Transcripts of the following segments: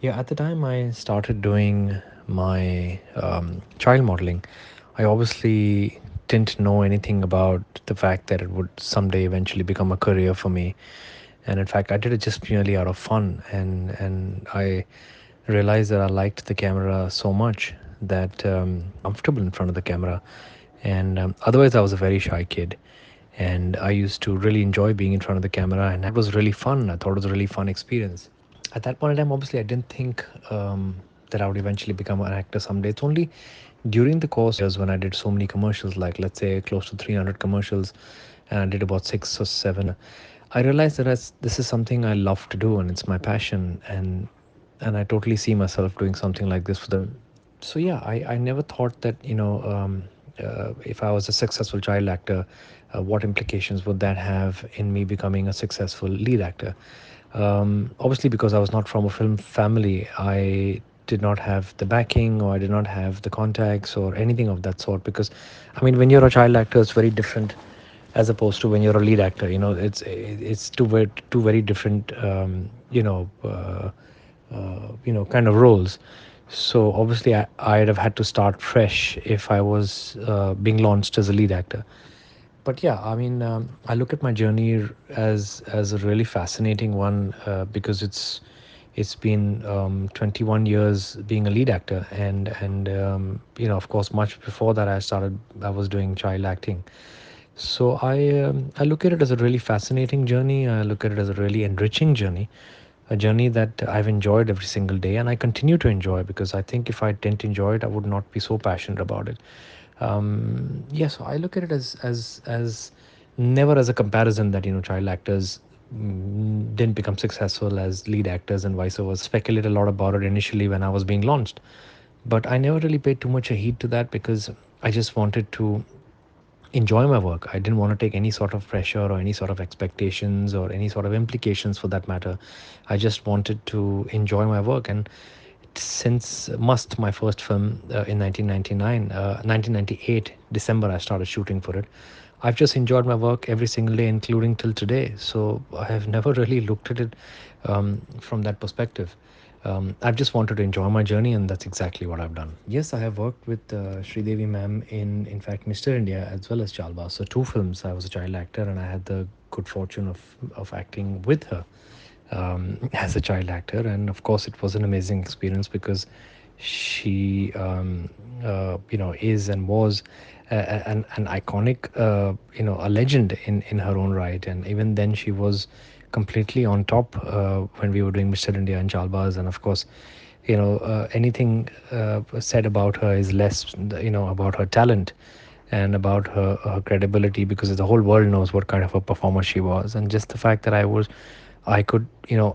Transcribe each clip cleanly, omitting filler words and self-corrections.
Yeah, at the time I started doing my child modeling, I obviously didn't know anything about the fact that it would someday eventually become a career for me. And in fact, I did it just purely out of fun. And I realized that I liked the camera so much that comfortable in front of the camera. And otherwise, I was a very shy kid. And I used to really enjoy being in front of the camera, and that was really fun. I thought it was a really fun experience. At that point in time, obviously, I didn't think that I would eventually become an actor someday. It's only during the course of years when I did so many commercials, like let's say close to 300 commercials, and I did about 6 or 7. I realized that this is something I love to do, and it's my passion, and I totally see myself doing something like this for the. So yeah, I never thought that if I was a successful child actor, what implications would that have in me becoming a successful lead actor? Obviously, because I was not from a film family, I did not have the backing, or I did not have the contacts or anything of that sort. Because, I mean, when you're a child actor, it's very different as opposed to when you're a lead actor. It's two very different kind of roles. So obviously, I'd have had to start fresh if I was being launched as a lead actor. But yeah, I mean, I look at my journey as a really fascinating one, because it's been 21 years being a lead actor, and of course, much before that, I was doing child acting. So I look at it as a really fascinating journey. I look at it as a really enriching journey, a journey that I've enjoyed every single day, and I continue to enjoy, because I think if I didn't enjoy it, I would not be so passionate about it. Yeah, so I look at it as never as a comparison that child actors didn't become successful as lead actors and vice versa. Speculate a lot about it initially when I was being launched, but I never really paid too much a heed to that, because I just wanted to enjoy my work. I didn't want to take any sort of pressure or any sort of expectations or any sort of implications for that matter. I just wanted to enjoy my work. And since Must, my first film in 1998, December, I started shooting for it. I've just enjoyed my work every single day, including till today. So I have never really looked at it from that perspective. I've just wanted to enjoy my journey, and that's exactly what I've done. Yes, I have worked with Sridevi ma'am in fact, Mr. India as well as Chalbaz. So two films. I was a child actor, and I had the good fortune of acting with her as a child actor, and of course, it was an amazing experience, because she, is and was an iconic, a legend in her own right. And even then, she was completely on top when we were doing Mr. India and Chalbaz. And of course, anything said about her is less, about her talent and about her credibility, because the whole world knows what kind of a performer she was. And just the fact that I could,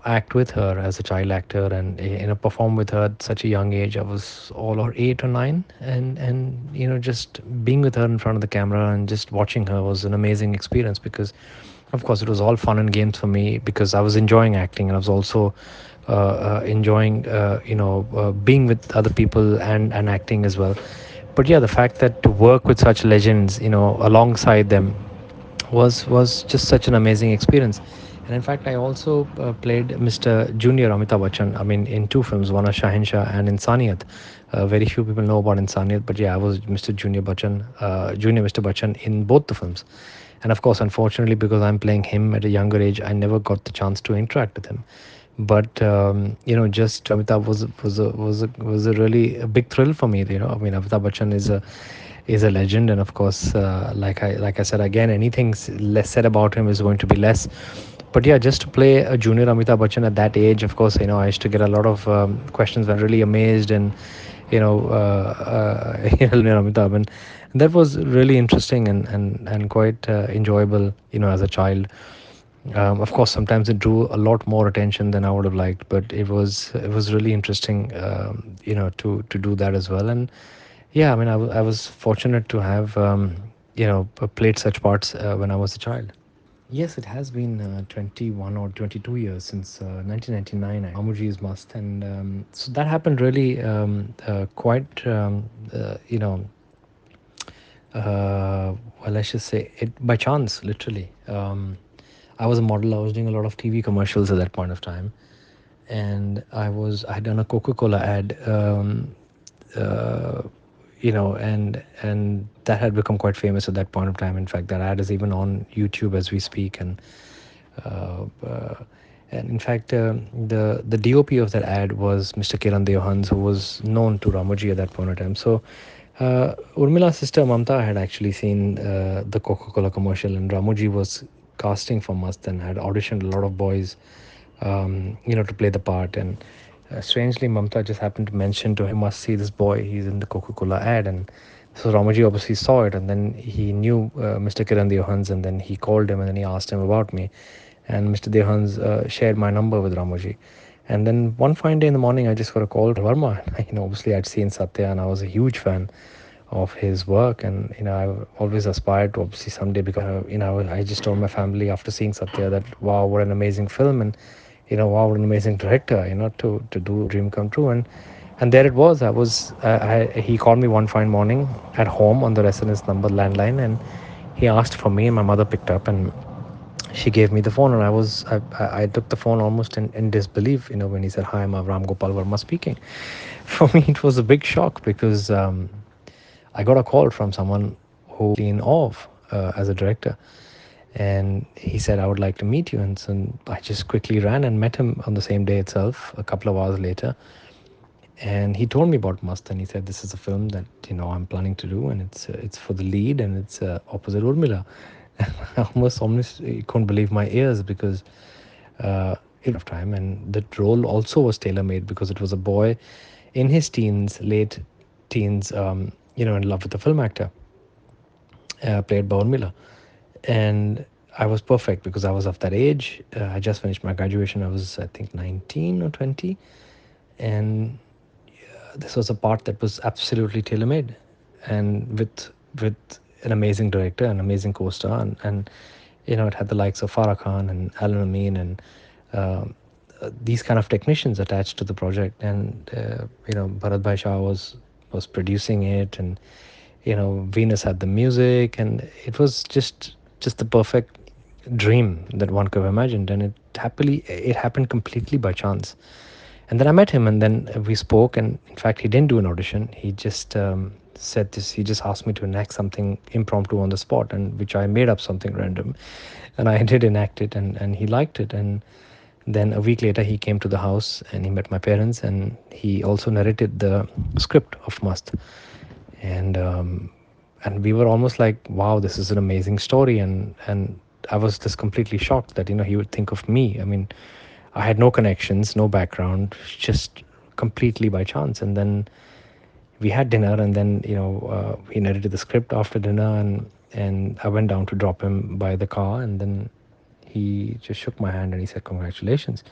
act with her as a child actor, and perform with her at such a young age. I was all or 8 or 9, and just being with her in front of the camera and just watching her was an amazing experience, because, of course, it was all fun and games for me, because I was enjoying acting, and I was also enjoying, being with other people and acting as well. But yeah, the fact that to work with such legends, alongside them, was just such an amazing experience. And in fact, I also played Mr. Junior Amitabh Bachchan. I mean, in two films, one is Shahinshah and Insaniyat. Very few people know about Insaniyat, but yeah, I was Mr. Junior Bachchan, Junior Mr. Bachchan in both the films. And of course, unfortunately, because I'm playing him at a younger age, I never got the chance to interact with him. But just Amitabh was a really a big thrill for me. I mean, Amitabh Bachchan is a legend, and of course, like I said again, anything less said about him is going to be less. But yeah, just to play a junior Amitabh Bachchan at that age, of course, I used to get a lot of questions. I'm really amazed, and junior Amitabh, and that was really interesting and quite enjoyable, as a child. Of course, sometimes it drew a lot more attention than I would have liked, but it was really interesting, to do that as well. And yeah, I mean, I was fortunate to have played such parts when I was a child. Yes, it has been 21 or 22 years since 1999. Mamuji's Must, and so that happened really quite, well, I should say it by chance, literally. I was a model. I was doing a lot of TV commercials at that point of time, and I had done a Coca-Cola ad, uh, and that had become quite famous at that point of time. In fact, that ad is even on YouTube as we speak, uh, uh, and in fact, the DOP of that ad was Mr. Kiran Devhans, who was known to Ramoji at that point of time. So, Urmila's sister Mamta had actually seen the Coca-Cola commercial, and Ramoji was casting for Mast and had auditioned a lot of boys, to play the part. And strangely, Mamta just happened to mention to him, "You must see this boy. He's in the Coca-Cola ad." And so Ramoji obviously saw it, and then he knew Mr. Kiran Devhans, and then he called him, and then he asked him about me. And Mr. Devhans shared my number with Ramoji. And then one fine day in the morning, I just got a call from Verma. Obviously, I'd seen Satya, and I was a huge fan of his work. And I've always aspired to obviously someday become. I just told my family after seeing Satya that wow, what an amazing film, and wow, what an amazing director. To do dream come true. And there it was. He called me one fine morning at home on the residence number landline, and he asked for me, and my mother picked up, and she gave me the phone, and I took the phone almost in disbelief, when he said, "Hi, I'm Ram Gopal Verma speaking." For me, it was a big shock because I got a call from someone who in awe of as a director, and he said, "I would like to meet you." And so I just quickly ran and met him on the same day itself, a couple of hours later, and he told me about Mast, and he said, "This is a film that I'm planning to do, and it's for the lead, and it's opposite Urmila." And I almost couldn't believe my ears because it of time, and the role also was tailor made because it was a boy in his teens, late teens, in love with a film actor played by Urmila, and I was perfect because I was of that age. I just finished my graduation. I was, I think, 19 or 20, and this was a part that was absolutely tailor made, and with an amazing director, an amazing co-star, and it had the likes of Farah Khan and Alan Amin and uh, these kind of technicians attached to the project. And Bharat Bhai Shah was producing it, and Venus had the music, and it was just the perfect dream that one could have imagined. And it happened completely by chance. And then I met him, and then we spoke. And in fact, he didn't do an audition. He just said this. He just asked me to enact something impromptu on the spot, and which I made up something random, and I did enact it, and he liked it. And then a week later, he came to the house and he met my parents, and he also narrated the script of Must. And we were almost like, wow, this is an amazing story. And I was just completely shocked that he would think of me. I mean, I had no connections, no background, just completely by chance. And then we had dinner, and then he narrated the script after dinner, and I went down to drop him by the car, and then he just shook my hand and he said, "Congratulations,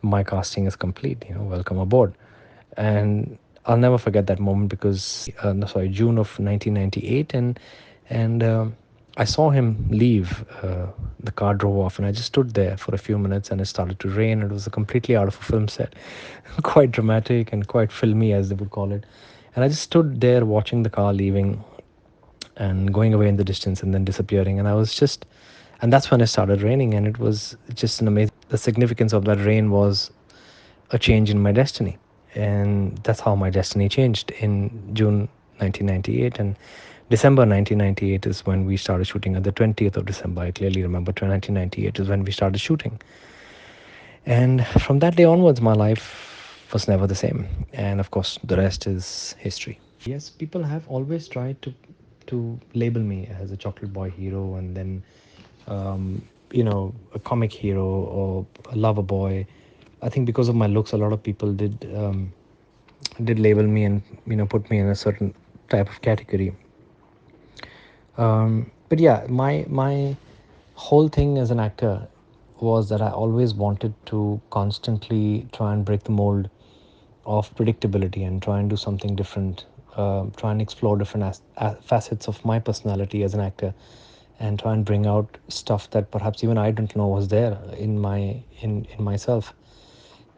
my casting is complete. Welcome aboard." And I'll never forget that moment because no, sorry, June of 1998, and I saw him leave. The car drove off, and I just stood there for a few minutes, and it started to rain. It was a completely out of a film set, quite dramatic and quite filmy, as they would call it. And I just stood there watching the car leaving and going away in the distance and then disappearing. And that's when it started raining, and it was just an amazing. The significance of that rain was a change in my destiny. And that's how my destiny changed in June 1998. And December 1998 is when we started shooting. At the 20th of December, I clearly remember 1998 is when we started shooting. And from that day onwards, my life was never the same. And of course, the rest is history. Yes, people have always tried to label me as a chocolate boy hero, and then a comic hero or a lover boy. I think because of my looks, a lot of people did label me and put me in a certain type of category. But yeah, my whole thing as an actor was that I always wanted to constantly try and break the mold of predictability and try and do something different, try and explore different facets of my personality as an actor, and try and bring out stuff that perhaps even I didn't know was there in myself.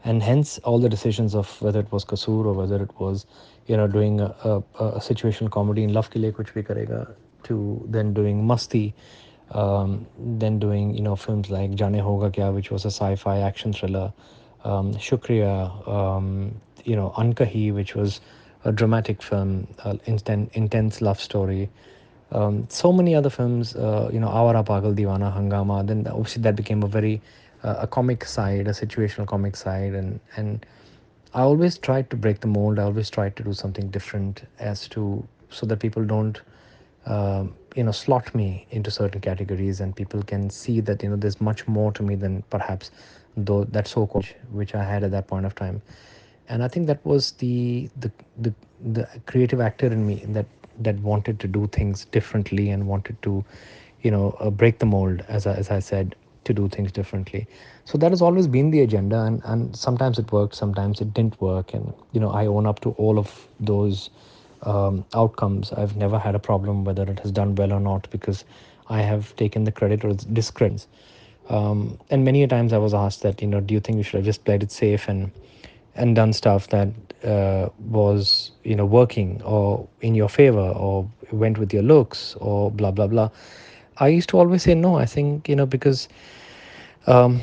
And hence all the decisions of whether it was Kasoor or whether it was doing a situational comedy in Love Ke Liye Kuch Bhi Karega, to then doing Masti, then doing films like Jaane Hoga Kya, which was a sci-fi action thriller, Shukriya, Ankahi, which was a dramatic film, intense love story. So many other films, Awara Pagal Diwana Hangama. Then obviously that became a very a comic side, a situational comic side, and I always tried to break the mold. I always tried to do something different as to so that people don't slot me into certain categories, and people can see that there's much more to me than perhaps though that so-called which I had at that point of time. And I think that was the creative actor in me that wanted to do things differently and wanted to break the mold, as I said, to do things differently. So that has always been the agenda, and sometimes it worked, sometimes it didn't work, and I own up to all of those outcomes. I've never had a problem whether it has done well or not, because I have taken the credit or discredit. And many a times I was asked that, do you think you should have just played it safe and done stuff that was working or in your favor or went with your looks or blah blah blah. I used to always say no. I think because um,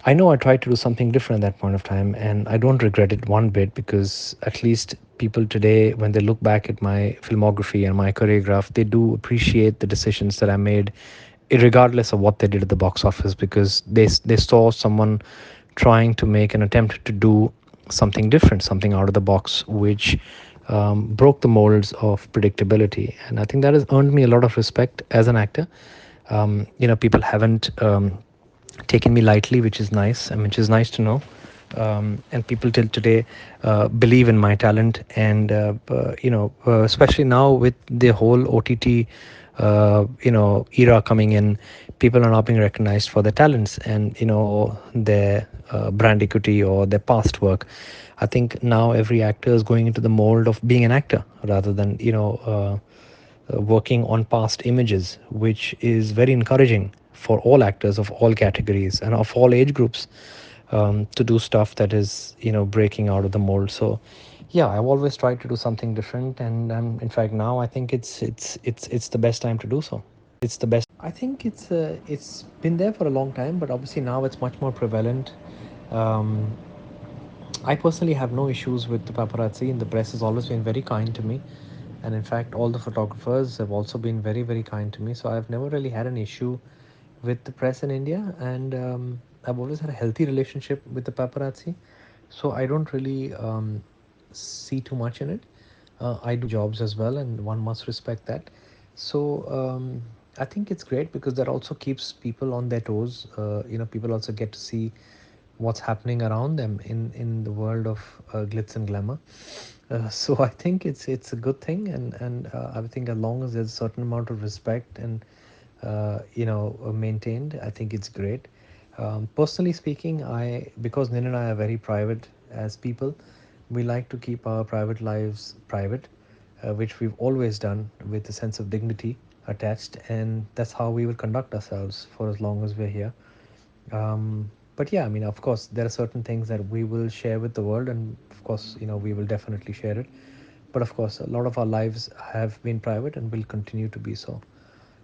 I know I tried to do something different at that point of time, and I don't regret it one bit, because at least people today, when they look back at my filmography and my choreograph, they do appreciate the decisions that I made, regardless of what they did at the box office, because they saw someone trying to make an attempt to do something different, something out of the box, which broke the molds of predictability. And I think that has earned me a lot of respect as an actor. People haven't taken me lightly, which is nice, and which is nice to know. And people till today believe in my talent, and especially now with the whole OTT era coming in, people are now being recognized for their talents and their brand equity or their past work. I think now every actor is going into the mold of being an actor rather than working on past images, which is very encouraging for all actors of all categories and of all age groups, to do stuff that is breaking out of the mold. So yeah, I've always tried to do something different, and in fact now I think it's the best time to do so. It's the best. I think it's been there for a long time, but obviously now it's much more prevalent. um, I personally have no issues with the paparazzi, and the press has always been very kind to me. And in fact, all the photographers have also been very, very kind to me. So I've never really had an issue with the press in India, and I've always had a healthy relationship with the paparazzi. So I don't really see too much in it. I do jobs as well, and one must respect that. So I think it's great because that also keeps people on their toes. People also get to see what's happening around them in the world of glitz and glamour. So I think it's a good thing, and I think as long as there's a certain amount of respect and maintained, I think it's great. Personally speaking, I because Nin and I are very private as people, we like to keep our private lives private, which we've always done with a sense of dignity attached, and that's how we will conduct ourselves for as long as we're here. But yeah, I mean, of course, there are certain things that we will share with the world, and of course, we will definitely share it. But of course, a lot of our lives have been private and will continue to be so.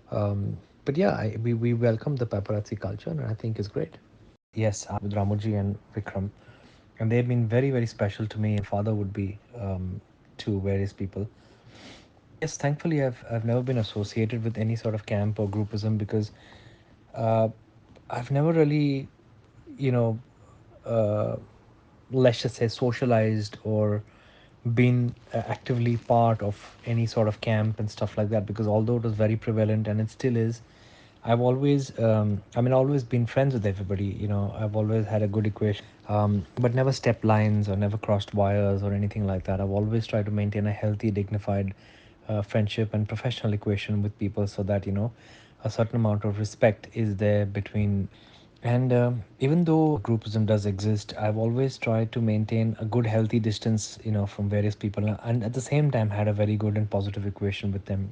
But yeah, we welcome the paparazzi culture, and I think it's great. Yes, I'm with Ramuji and Vikram, and they've been very, very special to me, and father would be to various people. Yes, thankfully, I've never been associated with any sort of camp or groupism, because uh, I've never really, you know, uh, let's just say, socialized or been actively part of any sort of camp and stuff like that, because although it was very prevalent and it still is, I've always always been friends with everybody. I've always had a good equation, but never stepped lines or never crossed wires or anything like that. I've always tried to maintain a healthy, dignified friendship and professional equation with people, so that a certain amount of respect is there between. And even though groupism does exist, I've always tried to maintain a good, healthy distance, from various people, and at the same time had a very good and positive equation with them.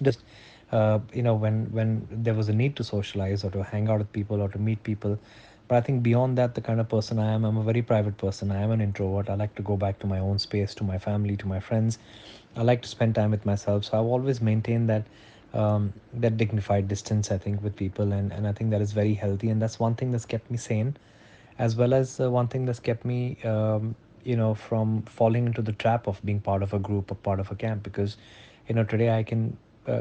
Just when there was a need to socialize or to hang out with people or to meet people. But I think beyond that, the kind of person I am, I'm a very private person. I am an introvert. I like to go back to my own space, to my family, to my friends. I like to spend time with myself. So I've always maintained that dignified distance, I think, with people, and I think that is very healthy, and that's one thing that's kept me sane. as well as one thing that's kept me from falling into the trap of being part of a group or part of a camp, because today I can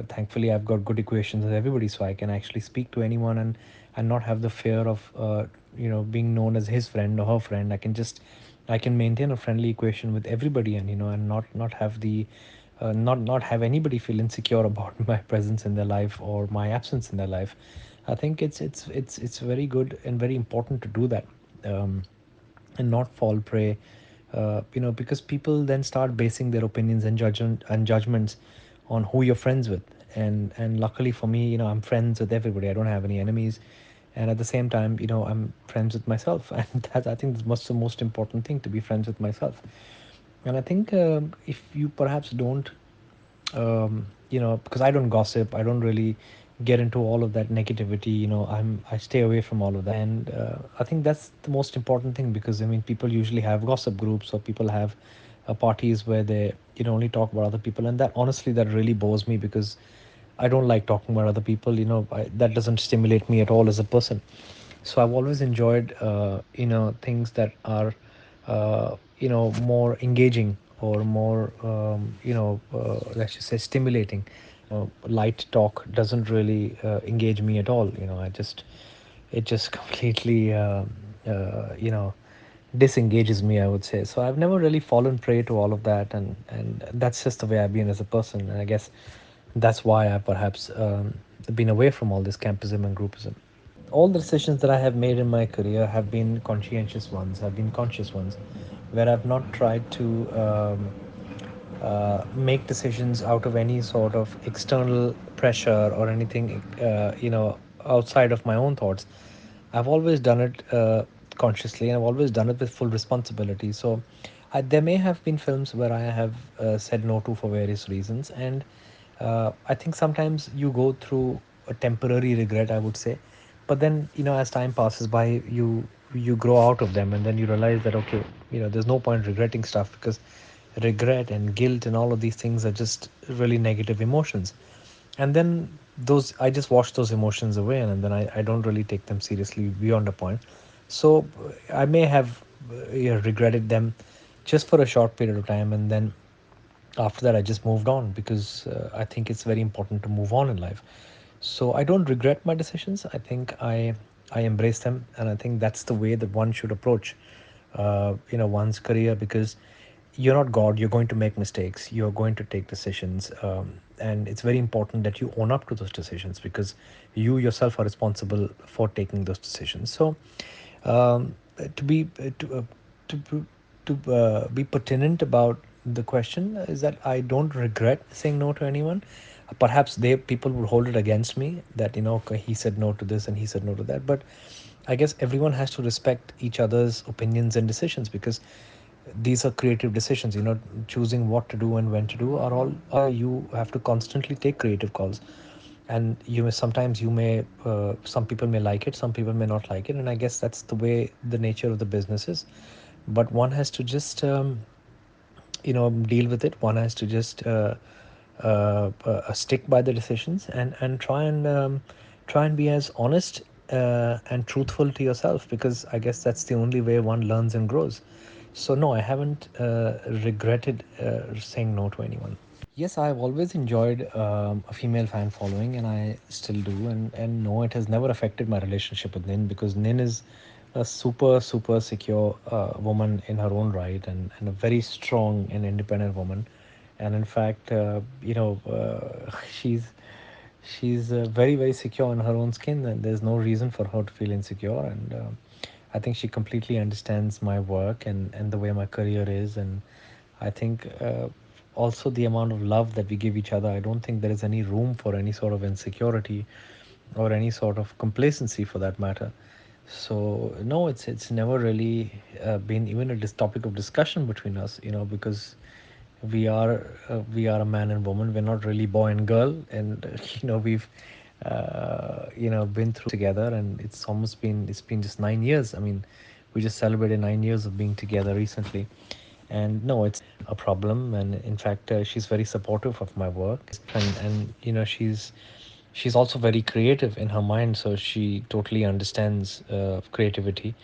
thankfully I've got good equations with everybody, so I can actually speak to anyone and not have the fear of being known as his friend or her friend. I can maintain a friendly equation with everybody, and and not have the not have anybody feel insecure about my presence in their life or my absence in their life. I think it's very good and very important to do that, um, and not fall prey, because people then start basing their opinions and judgments on who you're friends with. And luckily for me, I'm friends with everybody. I don't have any enemies, and at the same time, I'm friends with myself, and that, I think, is the most important thing, to be friends with myself. And I think if you perhaps don't because I don't gossip, I don't really get into all of that negativity. I stay away from all of that, and I think that's the most important thing, because I mean, people usually have gossip groups, or people have parties where they only talk about other people, and that, honestly, that really bores me, because I don't like talking about other people. That doesn't stimulate me at all as a person. So I've always enjoyed things that are more engaging, or more let's just say stimulating. Light talk doesn't really engage me at all. It just completely disengages me, I would say. So I've never really fallen prey to all of that, and that's just the way I've been as a person, and I guess that's why I perhaps been away from all this campism and groupism. All the decisions that I have made in my career have been conscientious ones, have been conscious ones, where I've not tried to make decisions out of any sort of external pressure or anything, outside of my own thoughts. I've always done it consciously, and I've always done it with full responsibility. So there may have been films where I have said no to for various reasons, and I think sometimes you go through a temporary regret, I would say, but then as time passes by, you grow out of them, and then you realize that, okay, there's no point regretting stuff, because regret and guilt and all of these things are just really negative emotions. And then those, I just wash those emotions away, and then I don't really take them seriously beyond a point. So I may have regretted them just for a short period of time, and then after that I just moved on, because I think it's very important to move on in life. So I don't regret my decisions. I think I embrace them, and I think that's the way that one should approach one's career, because you're not God. You're going to make mistakes, you're going to take decisions, and it's very important that you own up to those decisions, because you yourself are responsible for taking those decisions. So to be to be pertinent about the question is that I don't regret saying no to anyone. Perhaps they people would hold it against me that, okay, he said no to this and he said no to that, but I guess everyone has to respect each other's opinions and decisions, because these are creative decisions. Choosing what to do and when to do are all you have to constantly take creative calls, and sometimes you may some people may like it, some people may not like it, and I guess that's the way the nature of the business is. But one has to just deal with it. One has to just stick by the decisions, and try and be as honest and truthful to yourself, because I guess that's the only way one learns and grows. So no, I haven't regretted saying no to anyone. Yes, I've always enjoyed a female fan following, and I still do. And no, it has never affected my relationship with Nin, because Nin is a super, super secure woman in her own right, and a very strong and independent woman. And in fact, she's very, very secure in her own skin, and there's no reason for her to feel insecure. And I think she completely understands my work, and the way my career is. And I think also the amount of love that we give each other, I don't think there is any room for any sort of insecurity or any sort of complacency, for that matter. So no, it's never really been even a topic of discussion between us, because we are a man and woman. We're not really boy and girl, and we've been through together, and it's been just 9 years. I mean, we just celebrated 9 years of being together recently, and no, it's a problem. And in fact, she's very supportive of my work, and she's also very creative in her mind, so she totally understands creativity.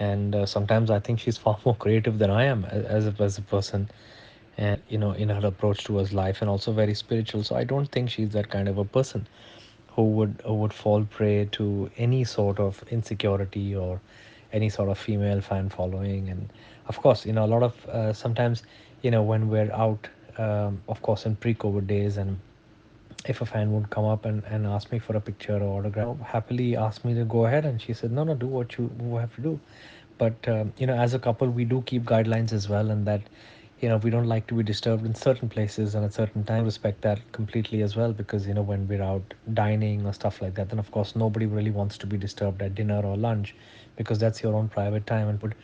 and sometimes I think she's far more creative than I am as a person, and in her approach towards life, and also very spiritual. So I don't think she's that kind of a person who would fall prey to any sort of insecurity or any sort of female fan following. And of course, a lot of sometimes, when we're out, of course, in pre-COVID days, and if a fan would come up and ask me for a picture or autograph, happily ask me to go ahead. And she said, no, no, do what you have to do. But as a couple, we do keep guidelines as well, and that we don't like to be disturbed in certain places and at certain times. Respect that completely as well, because when we're out dining or stuff like that, then of course nobody really wants to be disturbed at dinner or lunch, because that's your own private time, and would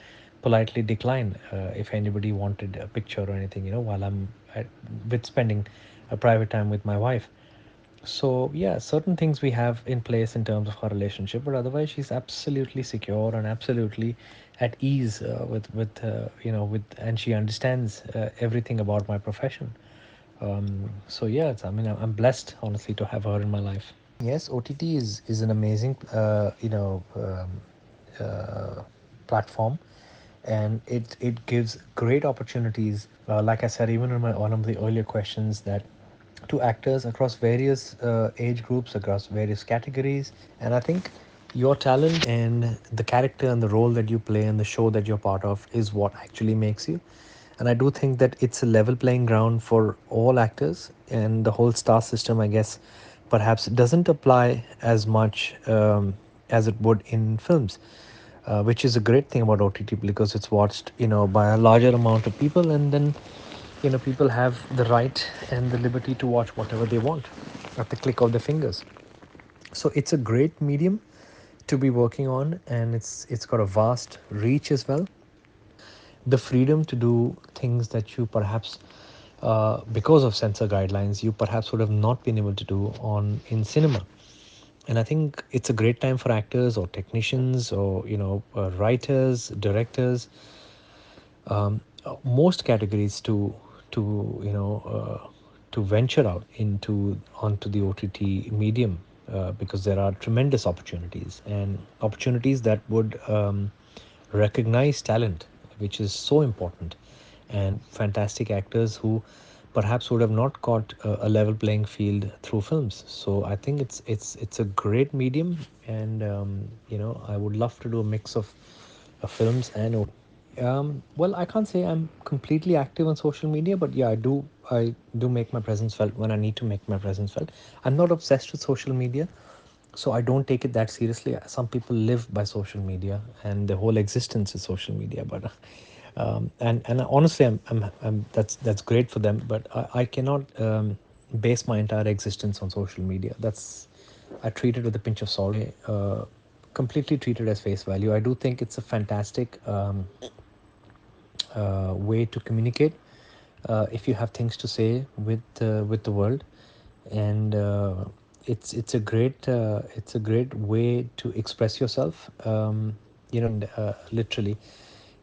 politely decline if anybody wanted a picture or anything, while I'm with spending a private time with my wife. So yeah, certain things we have in place in terms of our relationship, but otherwise she's absolutely secure and absolutely at ease with, and she understands everything about my profession. So yeah, I'm blessed, honestly, to have her in my life. Yes, OTT is an amazing platform, and it gives great opportunities. Like I said, even in one of the earlier questions, that to actors across various age groups, across various categories. And I think your talent and the character and the role that you play and the show that you're part of is what actually makes you. And I do think that it's a level playing ground for all actors, and the whole star system, I guess, perhaps doesn't apply as much as it would in films, which is a great thing about OTT, because it's watched by a larger amount of people, and then people have the right and the liberty to watch whatever they want at the click of the fingers. So it's a great medium to be working on, and it's got a vast reach as well. The freedom to do things that you perhaps because of censor guidelines you perhaps would have not been able to do on in cinema. And I think it's a great time for actors or technicians or writers, directors, most categories to to venture out into onto the OTT medium, because there are tremendous opportunities, and opportunities that would recognize talent, which is so important, and fantastic actors who perhaps would have not got a level playing field through films. So I think it's a great medium, and I would love to do a mix of films and well, I can't say I'm completely active on social media, but yeah, I do make my presence felt when I need to make my presence felt. I'm not obsessed with social media, so I don't take it that seriously. Some people live by social media, and their whole existence is social media. But and honestly, that's great for them. But I cannot base my entire existence on social media. That's I treat it with a pinch of salt. Completely treat it as face value. I do think it's a fantastic way to communicate if you have things to say with the world. And it's a great way to express yourself, and literally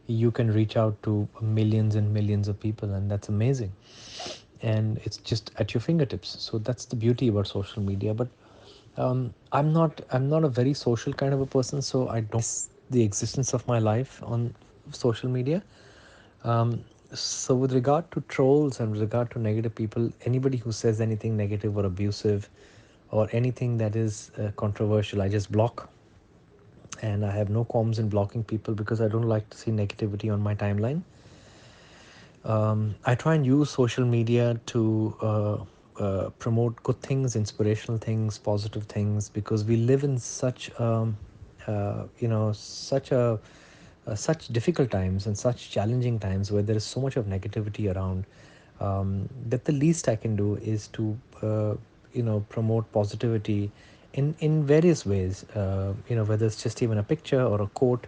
you can reach out to millions and millions of people, and that's amazing, and it's just at your fingertips. So that's the beauty about social media. But I'm not a very social kind of a person, so I don't the existence of my life on social media. So with regard to trolls and with regard to negative people, anybody who says anything negative or abusive or anything that is controversial, I just block. And I have no qualms in blocking people because I don't like to see negativity on my timeline. I try and use social media to promote good things, inspirational things, positive things, because we live in such such difficult times and such challenging times where there is so much of negativity around, that the least I can do is to promote positivity in various ways. Whether it's just even a picture or a quote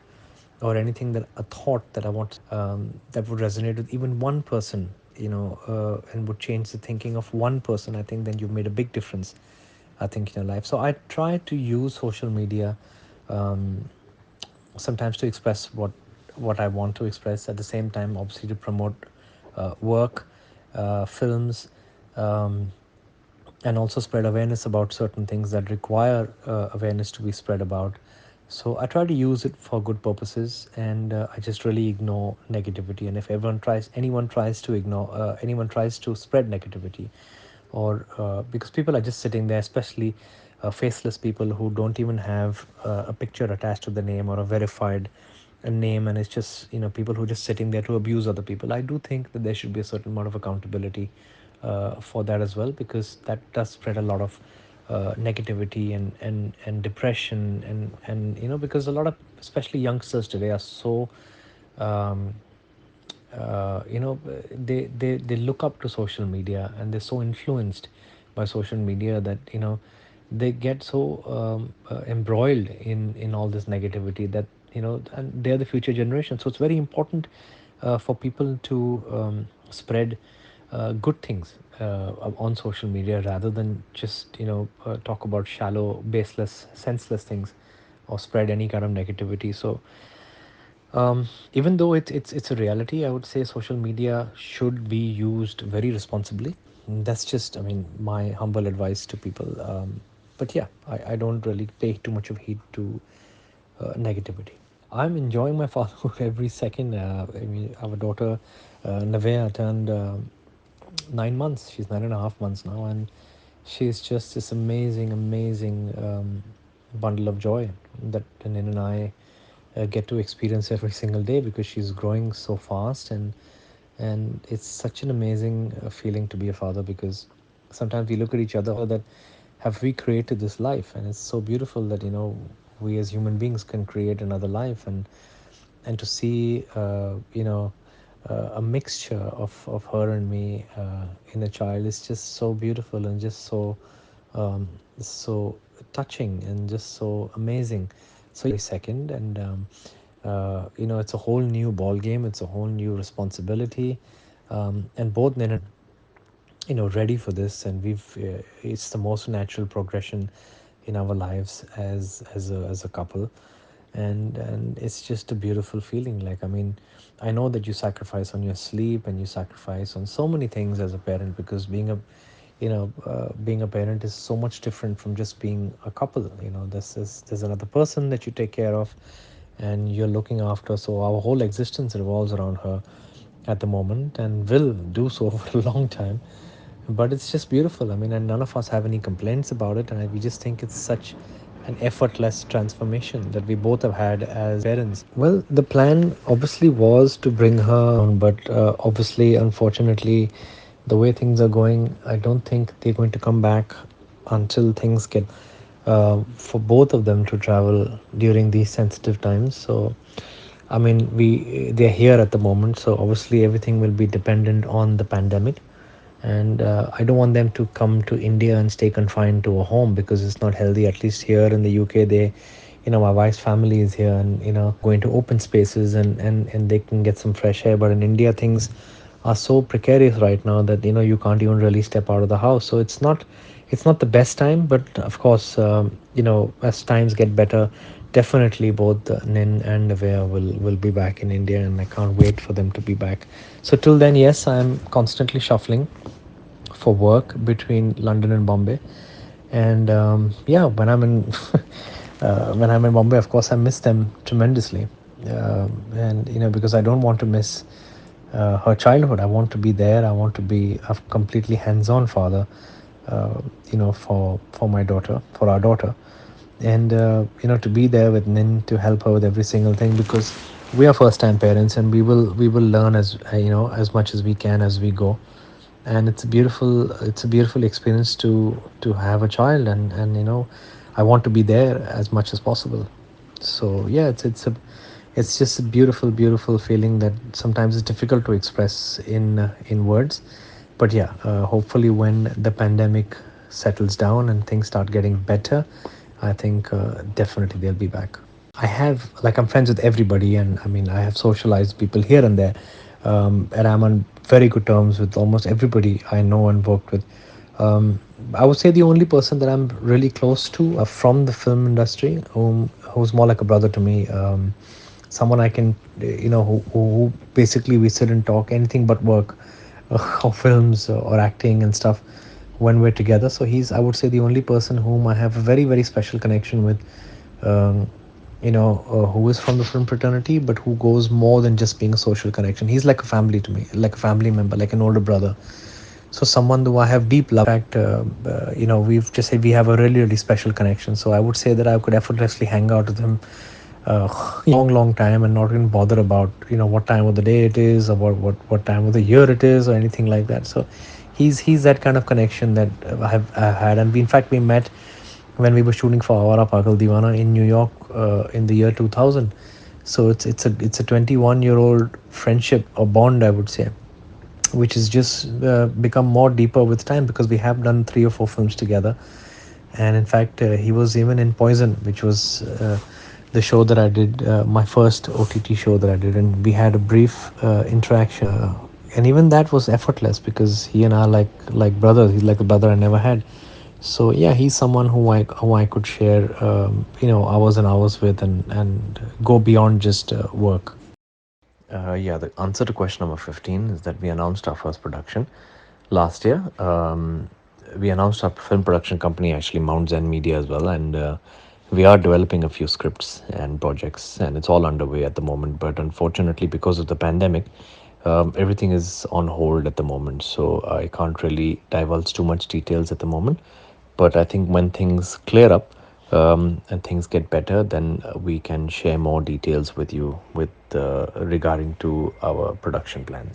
or anything, that a thought that I want that would resonate with even one person, and would change the thinking of one person. I think then you've made a big difference, I think, in your life. So I try to use social media sometimes to express what I want to express. At the same time, obviously, to promote work, films, um, and also spread awareness about certain things that require awareness to be spread about. So I try to use it for good purposes, and I just really ignore negativity. And if anyone tries to ignore, anyone tries to spread negativity, or because people are just sitting there, especially faceless people who don't even have a picture attached to the name or a verified name, and it's just people who are just sitting there to abuse other people. I do think that there should be a certain amount of accountability for that as well, because that does spread a lot of negativity and depression, and because a lot of especially youngsters today are so um, they look up to social media, and they're so influenced by social media that they get so embroiled in all this negativity that and they're the future generation. So it's very important for people to spread good things on social media, rather than just talk about shallow, baseless, senseless things, or spread any kind of negativity. So even though it's a reality, I would say social media should be used very responsibly. That's just, I mean, my humble advice to people. But yeah, I don't really pay too much of heed to negativity. I'm enjoying my fatherhood every second. I mean, our daughter Navea turned 9 months. She's 9.5 months now, and she's just this amazing, amazing bundle of joy that Nin and I get to experience every single day, because she's growing so fast, and it's such an amazing feeling to be a father, because sometimes we look at each other that have we created this life, and it's so beautiful that we as human beings can create another life, and to see a mixture of her and me in a child is just so beautiful, and just um, so touching, and just so amazing. So second, and it's a whole new ball game, it's a whole new responsibility, and both Nin and ready for this, and we've it's the most natural progression in our lives as a couple, and it's just a beautiful feeling. Like, I mean, I know that you sacrifice on your sleep, and you sacrifice on so many things as a parent, because being a parent is so much different from just being a couple. There's another person that you take care of, and you're looking after. So our whole existence revolves around her at the moment, and will do so for a long time. But it's just beautiful. I mean, and none of us have any complaints about it, and we just think it's such an effortless transformation that we both have had as parents. Well, the plan obviously was to bring her on, but obviously, unfortunately, the way things are going, I don't think they're going to come back until things get better for both of them to travel during these sensitive times. So, I mean, they're here at the moment, so obviously everything will be dependent on the pandemic, and I don't want them to come to India and stay confined to a home, because it's not healthy. At least here in the UK, my wife's family is here, and going to open spaces, and they can get some fresh air. But in India, things are so precarious right now that you can't even really step out of the house. So it's not the best time, but of course, as times get better, definitely both Nin and Navea will be back in India, and I can't wait for them to be back. So till then, yes, I'm constantly shuffling for work between London and Bombay. And yeah, when I'm in Bombay, of course, I miss them tremendously. And because I don't want to miss her childhood. I want to be there. I want to be a completely hands-on father. For my daughter, for our daughter, and to be there with Nin, to help her with every single thing, because we are first-time parents, and we will learn as much as we can as we go. And it's a beautiful experience to have a child, and I want to be there as much as possible. So yeah, it's just a beautiful, beautiful feeling that sometimes it's difficult to express in words. But yeah, hopefully when the pandemic settles down and things start getting better, I think definitely they'll be back. I have, like, I'm friends with everybody, and I mean, I have socialized people here and there, and I'm on very good terms with almost everybody I know and worked with. Um, I would say the only person that I'm really close to from the film industry, who's more like a brother to me, someone I can, who basically we sit and talk anything but work, or films or acting and stuff when we're together. So he's, I would say, the only person whom I have a very, very special connection with. Um, who is from the film fraternity, but who goes more than just being a social connection. He's like a family to me, like a family member, like an older brother. So someone who I have deep love. In fact, we've just said we have a really, really special connection. So I would say that I could effortlessly hang out with him long, long time and not even bother about what time of the day it is, or what time of the year it is, or anything like that. So he's that kind of connection that I've had, and in fact we met when we were shooting for Awara Pagal Divana in New York in the year 2000. So it's a 21-year-old friendship or bond, I would say, which has just become more deeper with time because we have done 3 or 4 films together. And in fact, he was even in Poison, which was the show that I did, my first OTT show that I did, and we had a brief interaction. And even that was effortless because he and I like brothers. He's like a brother I never had. So yeah, he's someone who I could share hours and hours with, and go beyond just work. Yeah, the answer to question number 15 is that we announced our first production last year. We announced our film production company, actually, Mount Zen Media as well, and we are developing a few scripts and projects, and it's all underway at the moment. But unfortunately, because of the pandemic, everything is on hold at the moment, so I can't really divulge too much details at the moment. But I think when things clear up and things get better, then we can share more details with you with regarding to our production plans.